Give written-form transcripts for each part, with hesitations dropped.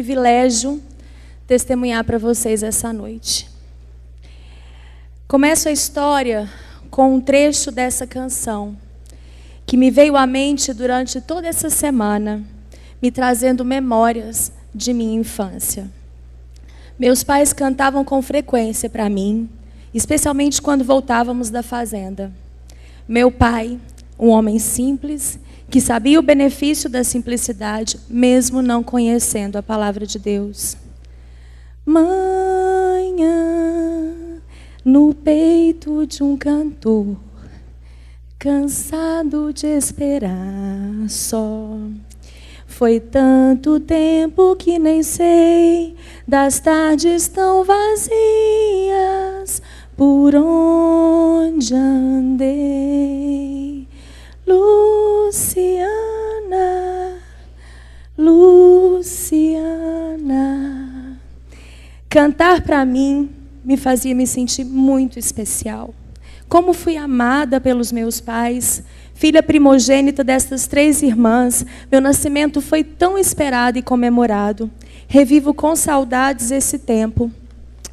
privilégio testemunhar para vocês essa noite. Começo a história com um trecho dessa canção que me veio à mente durante toda essa semana, me trazendo memórias de minha infância. Meus pais cantavam com frequência para mim, especialmente quando voltávamos da fazenda. Meu pai, um homem simples, que sabia o benefício da simplicidade, mesmo não conhecendo a palavra de Deus. Manhã, no peito de um cantor, cansado de esperar só. Foi tanto tempo que nem sei das tardes tão vazias por onde andei. Luciana, Luciana. Cantar para mim me fazia me sentir muito especial. Como fui amada pelos meus pais, filha primogênita destas 3 irmãs, meu nascimento foi tão esperado e comemorado. Revivo com saudades esse tempo.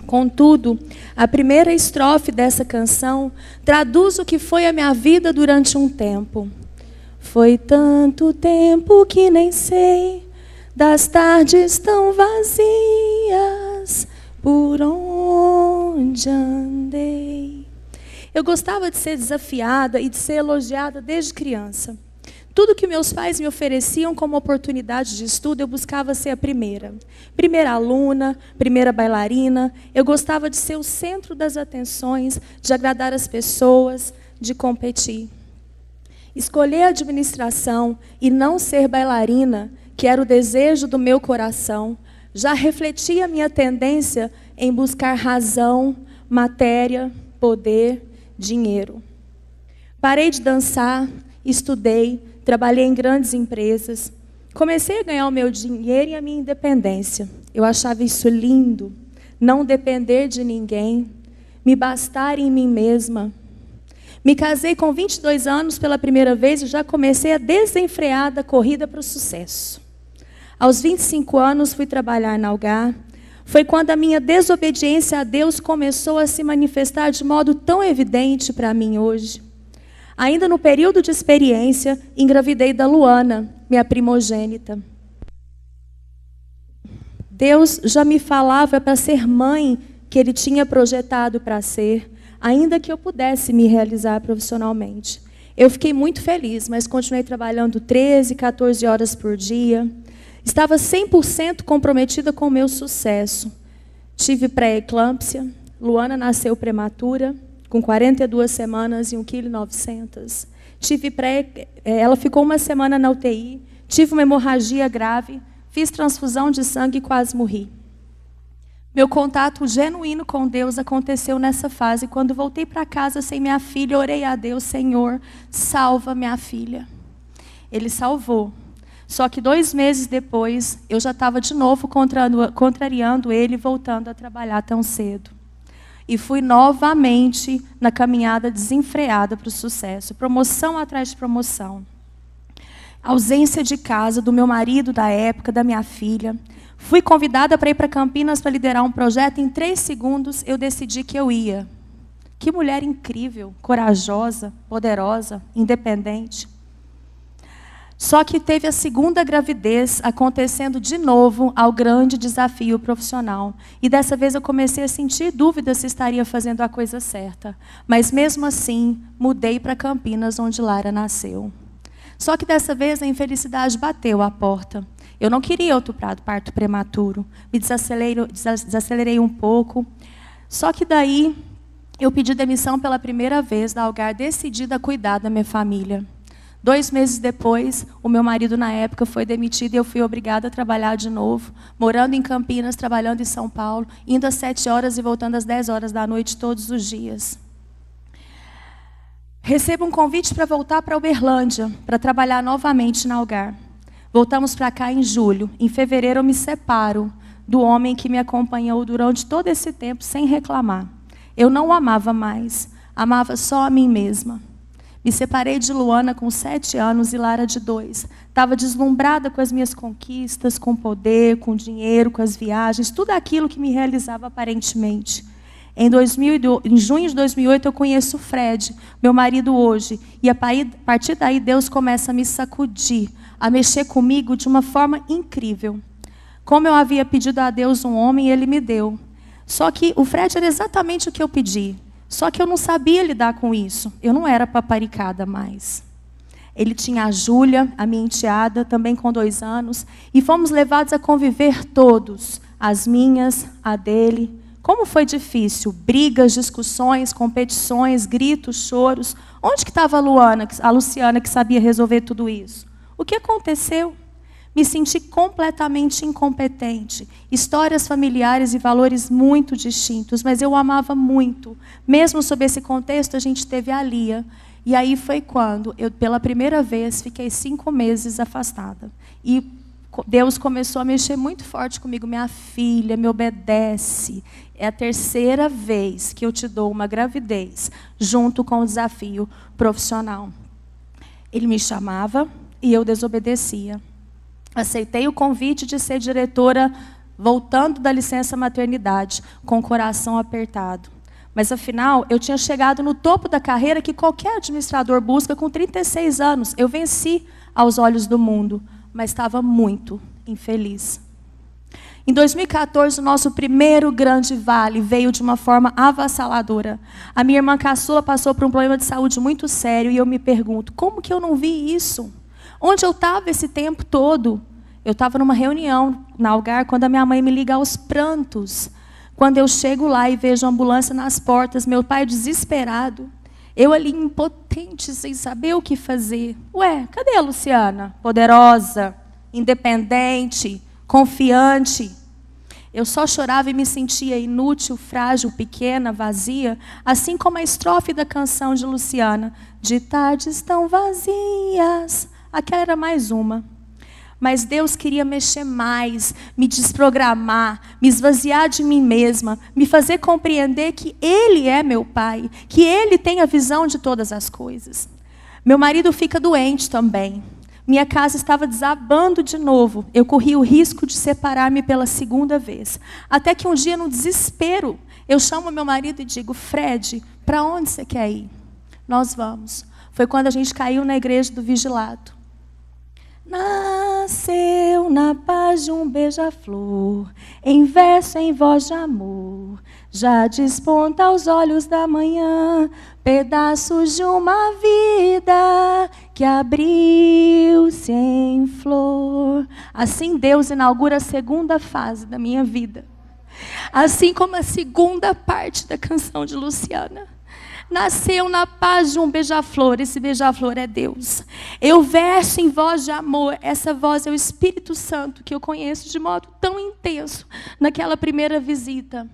Contudo, a primeira estrofe dessa canção traduz o que foi a minha vida durante um tempo. Foi tanto tempo que nem sei das tardes tão vazias por onde andei. Eu gostava de ser desafiada e de ser elogiada desde criança. Tudo que meus pais me ofereciam como oportunidade de estudo, eu buscava ser a primeira. Primeira aluna, primeira bailarina. Eu gostava de ser o centro das atenções, de agradar as pessoas, de competir. Escolher a administração e não ser bailarina, que era o desejo do meu coração, já refletia a minha tendência em buscar razão, matéria, poder, dinheiro. Parei de dançar, estudei, trabalhei em grandes empresas. Comecei a ganhar o meu dinheiro e a minha independência. Eu achava isso lindo, não depender de ninguém, me bastar em mim mesma. Me casei com 22 anos pela primeira vez e já comecei a desenfreada corrida para o sucesso. Aos 25 anos fui trabalhar na Algar. Foi quando a minha desobediência a Deus começou a se manifestar de modo tão evidente para mim hoje. Ainda no período de experiência, engravidei da Luana, minha primogênita. Deus já me falava para ser mãe que Ele tinha projetado para ser, ainda que eu pudesse me realizar profissionalmente. Eu fiquei muito feliz, mas continuei trabalhando 13, 14 horas por dia. Estava 100% comprometida com o meu sucesso. Tive pré-eclâmpsia, Luana nasceu prematura, com 42 semanas e 1,9 kg. Ela ficou 1 semana na UTI, tive uma hemorragia grave, fiz transfusão de sangue e quase morri. Meu contato genuíno com Deus aconteceu nessa fase. Quando voltei para casa sem minha filha, orei a Deus: Senhor, salva minha filha. Ele salvou. Só que 2 meses depois, eu já estava de novo contrariando ele, voltando a trabalhar tão cedo. E fui novamente na caminhada desenfreada para o sucesso. Promoção atrás de promoção. Ausência de casa do meu marido da época, da minha filha. Fui convidada para ir para Campinas para liderar um projeto. Em 3 segundos, eu decidi que eu ia. Que mulher incrível, corajosa, poderosa, independente. Só que teve a segunda gravidez acontecendo de novo ao grande desafio profissional. E dessa vez eu comecei a sentir dúvida se estaria fazendo a coisa certa. Mas mesmo assim, mudei para Campinas, onde Lara nasceu. Só que dessa vez a infelicidade bateu à porta. Eu não queria outro parto prematuro. Me desacelerei um pouco. Só que daí eu pedi demissão pela primeira vez da Algar, decidida a cuidar da minha família. 2 meses depois, o meu marido na época foi demitido e eu fui obrigada a trabalhar de novo, morando em Campinas, trabalhando em São Paulo, indo às 7 horas e voltando às 10 horas da noite todos os dias. Recebo um convite para voltar para Uberlândia, para trabalhar novamente na Algar. Voltamos para cá em julho. Em fevereiro eu me separo do homem que me acompanhou durante todo esse tempo sem reclamar. Eu não o amava mais, amava só a mim mesma. Me separei de Luana com 7 anos e Lara de 2. Estava deslumbrada com as minhas conquistas, com poder, com dinheiro, com as viagens, tudo aquilo que me realizava aparentemente. Em junho de 2008, eu conheço o Fred, meu marido hoje. E a partir daí, Deus começa a me sacudir, a mexer comigo de uma forma incrível. Como eu havia pedido a Deus um homem, Ele me deu. Só que o Fred era exatamente o que eu pedi. Só que eu não sabia lidar com isso. Eu não era paparicada mais. Ele tinha a Júlia, a minha enteada, também com 2 anos. E fomos levados a conviver todos. As minhas, a dele. Como foi difícil. Brigas, discussões, competições, gritos, choros. Onde que estava a Luciana, que sabia resolver tudo isso? O que aconteceu? Me senti completamente incompetente. Histórias familiares e valores muito distintos, mas eu amava muito. Mesmo sob esse contexto, a gente teve a Lia. E aí foi quando eu, pela primeira vez, fiquei 5 meses afastada. E Deus começou a mexer muito forte comigo. Minha filha, me obedece. É a 3ª vez que eu te dou uma gravidez, junto com o desafio profissional. Ele me chamava e eu desobedecia. Aceitei o convite de ser diretora, voltando da licença maternidade, com o coração apertado. Mas, afinal, eu tinha chegado no topo da carreira que qualquer administrador busca com 36 anos. Eu venci aos olhos do mundo, mas estava muito infeliz. Em 2014, o nosso primeiro grande vale veio de uma forma avassaladora. A minha irmã caçula passou por um problema de saúde muito sério e eu me pergunto, como que eu não vi isso? Onde eu estava esse tempo todo? Eu estava numa reunião na Algar, quando a minha mãe me liga aos prantos. Quando eu chego lá e vejo a ambulância nas portas, meu pai desesperado. Eu ali impotente, sem saber o que fazer. Ué, cadê a Luciana? Poderosa, independente, confiante. Eu só chorava e me sentia inútil, frágil, pequena, vazia, assim como a estrofe da canção de Luciana. De tardes tão vazias. Aquela era mais uma. Mas Deus queria mexer mais, me desprogramar, me esvaziar de mim mesma, me fazer compreender que Ele é meu Pai, que Ele tem a visão de todas as coisas. Meu marido fica doente também. Minha casa estava desabando de novo. Eu corri o risco de separar-me pela 2ª vez. Até que um dia, no desespero, eu chamo meu marido e digo, Fred, para onde você quer ir? Nós vamos. Foi quando a gente caiu na igreja do Vigilado. Nasceu na paz de um beija-flor, em verso, em voz de amor, já desponta aos olhos da manhã, pedaços de uma vida que abriu-se em flor. Assim Deus inaugura a 2ª fase da minha vida, assim como a 2ª parte da canção de Luciana. Nasceu na paz de um beija-flor, esse beija-flor é Deus. Eu verso em voz de amor, essa voz é o Espírito Santo, que eu conheço de modo tão intenso naquela primeira visita.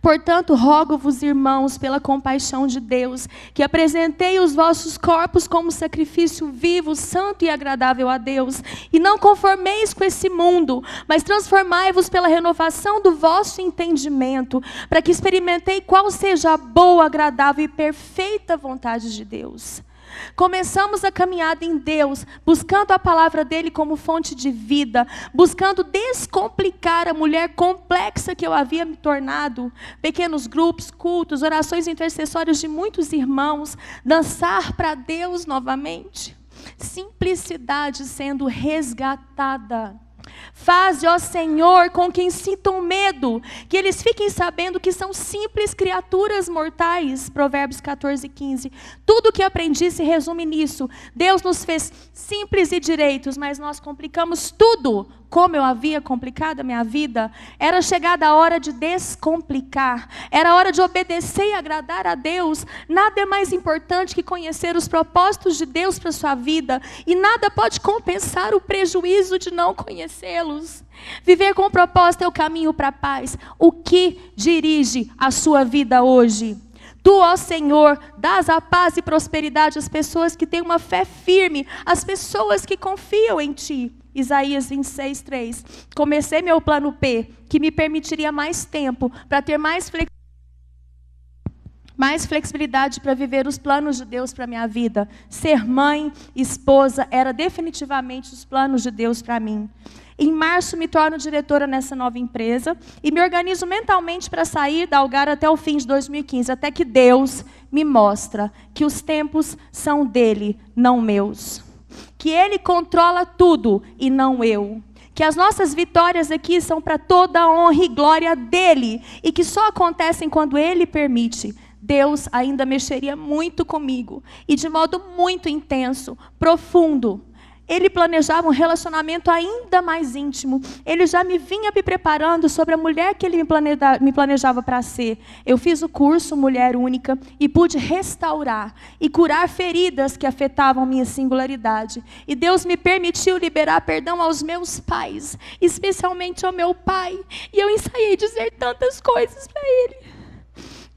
Portanto, rogo-vos, irmãos, pela compaixão de Deus, que apresentei os vossos corpos como sacrifício vivo, santo e agradável a Deus, e não conformeis com esse mundo, mas transformai-vos pela renovação do vosso entendimento, para que experimentei qual seja a boa, agradável e perfeita vontade de Deus. Começamos a caminhada em Deus, buscando a palavra dele como fonte de vida, buscando descomplicar a mulher complexa que eu havia me tornado. Pequenos grupos, cultos, orações intercessórias de muitos irmãos, dançar para Deus novamente. Simplicidade sendo resgatada. Faze, ó Senhor, com quem sintam medo, que eles fiquem sabendo que são simples criaturas mortais. Provérbios 14:15. Tudo o que aprendi se resume nisso. Deus nos fez simples e direitos, mas nós complicamos tudo. Como eu havia complicado a minha vida, era chegada a hora de descomplicar, era a hora de obedecer e agradar a Deus. Nada é mais importante que conhecer os propósitos de Deus para a sua vida, e nada pode compensar o prejuízo de não conhecê-los. Viver com propósito é o caminho para a paz. O que dirige a sua vida hoje? Tu, ó Senhor, dás a paz e prosperidade às pessoas que têm uma fé firme, às pessoas que confiam em Ti. Isaías 26:3. Comecei meu plano P, que me permitiria mais tempo para ter mais flexibilidade. mais flexibilidade para viver os planos de Deus para a minha vida. Ser mãe, esposa, era definitivamente os planos de Deus para mim. Em março, me torno diretora nessa nova empresa e me organizo mentalmente para sair da Algar até o fim de 2015, até que Deus me mostra que os tempos são dele, não meus. Que ele controla tudo e não eu. Que as nossas vitórias aqui são para toda a honra e glória dele e que só acontecem quando ele permite. Deus ainda mexeria muito comigo e de modo muito intenso, profundo. Ele planejava um relacionamento ainda mais íntimo. Ele já me vinha me preparando sobre a mulher que ele me planejava para ser. Eu fiz o curso Mulher Única e pude restaurar e curar feridas que afetavam minha singularidade. E Deus me permitiu liberar perdão aos meus pais, especialmente ao meu pai. E eu ensaiei dizer tantas coisas para ele.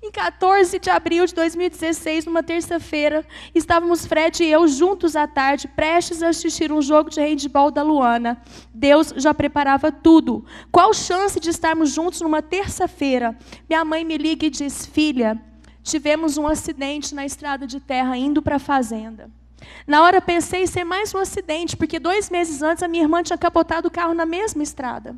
Em 14 de abril de 2016, numa terça-feira, estávamos Fred e eu juntos à tarde, prestes a assistir um jogo de handebol da Luana. Deus já preparava tudo. Qual chance de estarmos juntos numa terça-feira? Minha mãe me liga e diz: filha, tivemos um acidente na estrada de terra indo para a fazenda. Na hora pensei em ser mais um acidente, porque 2 meses antes a minha irmã tinha capotado o carro na mesma estrada.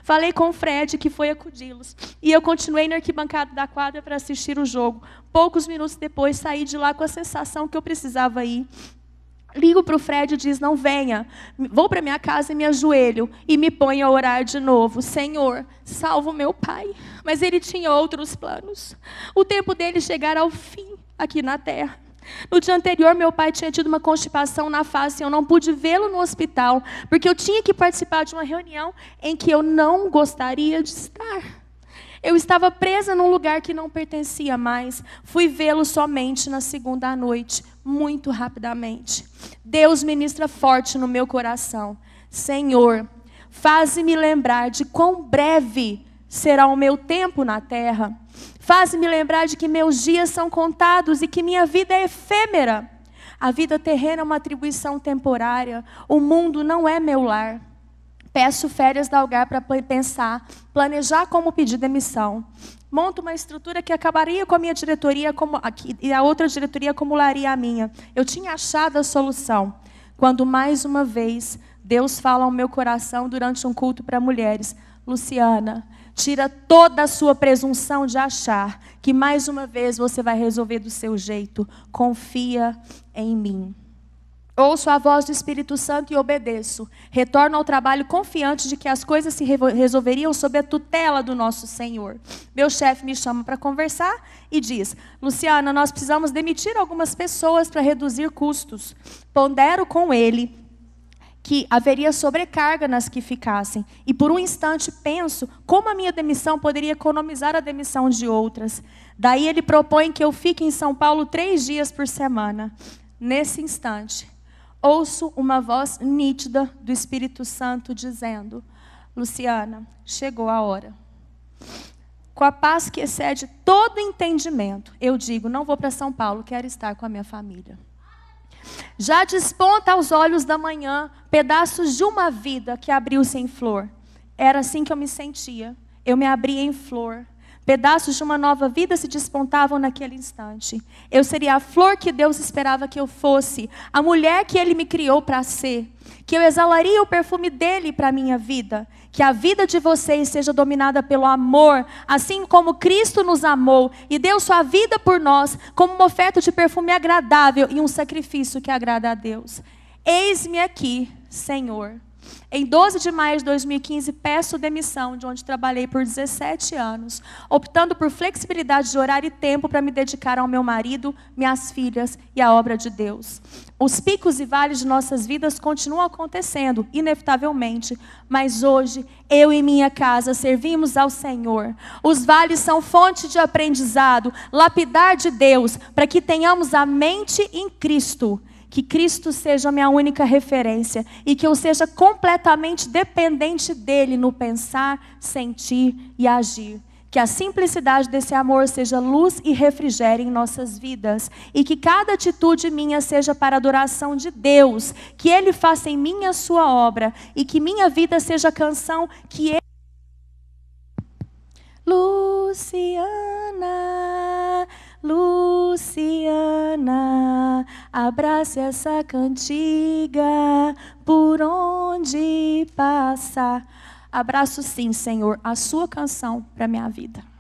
Falei com o Fred, que foi acudi-los, e eu continuei na arquibancada da quadra para assistir o jogo. Poucos minutos depois, saí de lá com a sensação que eu precisava ir. Ligo para o Fred e diz: não venha. Vou para minha casa e me ajoelho e me ponho a orar de novo. Senhor, salva o meu pai. Mas ele tinha outros planos. O tempo dele chegar ao fim aqui na terra. No dia anterior, meu pai tinha tido uma constipação na face e eu não pude vê-lo no hospital, porque eu tinha que participar de uma reunião em que eu não gostaria de estar. Eu estava presa num lugar que não pertencia mais. Fui vê-lo somente na segunda noite, muito rapidamente. Deus ministra forte no meu coração. Senhor, faze-me lembrar de quão breve será o meu tempo na terra. Faz-me lembrar de que meus dias são contados e que minha vida é efêmera. A vida terrena é uma atribuição temporária. O mundo não é meu lar. Peço férias da Algar para pensar, planejar como pedir demissão. Monto uma estrutura que acabaria com a minha diretoria e a outra diretoria acumularia a minha. Eu tinha achado a solução. Quando mais uma vez Deus fala ao meu coração durante um culto para mulheres: Luciana, tira toda a sua presunção de achar que mais uma vez você vai resolver do seu jeito. Confia em mim. Ouço a voz do Espírito Santo e obedeço. Retorno ao trabalho confiante de que as coisas se resolveriam sob a tutela do nosso Senhor. Meu chefe me chama para conversar e diz: Luciana, nós precisamos demitir algumas pessoas para reduzir custos. Pondero com ele que haveria sobrecarga nas que ficassem. E por um instante penso como a minha demissão poderia economizar a demissão de outras. Daí ele propõe que eu fique em São Paulo 3 dias por semana. Nesse instante, ouço uma voz nítida do Espírito Santo dizendo: Luciana, chegou a hora. Com a paz que excede todo entendimento, eu digo: não vou para São Paulo, quero estar com a minha família. Já desponta aos olhos da manhã pedaços de uma vida que abriu-se em flor. Era assim que eu me sentia. Eu me abria em flor. Pedaços de uma nova vida se despontavam naquele instante. Eu seria a flor que Deus esperava que eu fosse, a mulher que Ele me criou para ser, que eu exalaria o perfume dEle para a minha vida, que a vida de vocês seja dominada pelo amor, assim como Cristo nos amou e deu sua vida por nós, como uma oferta de perfume agradável e um sacrifício que agrada a Deus. Eis-me aqui, Senhor. Em 12 de maio de 2015, peço demissão de onde trabalhei por 17 anos, optando por flexibilidade de horário e tempo para me dedicar ao meu marido, minhas filhas e à obra de Deus. Os picos e vales de nossas vidas continuam acontecendo, inevitavelmente, mas hoje, eu e minha casa servimos ao Senhor. Os vales são fonte de aprendizado, lapidar de Deus, para que tenhamos a mente em Cristo. Que Cristo seja a minha única referência e que eu seja completamente dependente dEle no pensar, sentir e agir. Que a simplicidade desse amor seja luz e refrigério em nossas vidas. E que cada atitude minha seja para a adoração de Deus. Que Ele faça em mim a sua obra. E que minha vida seja a canção que Ele... Luciana, Luciana, abrace essa cantiga por onde passar. Abraço sim, Senhor, a sua canção para a minha vida.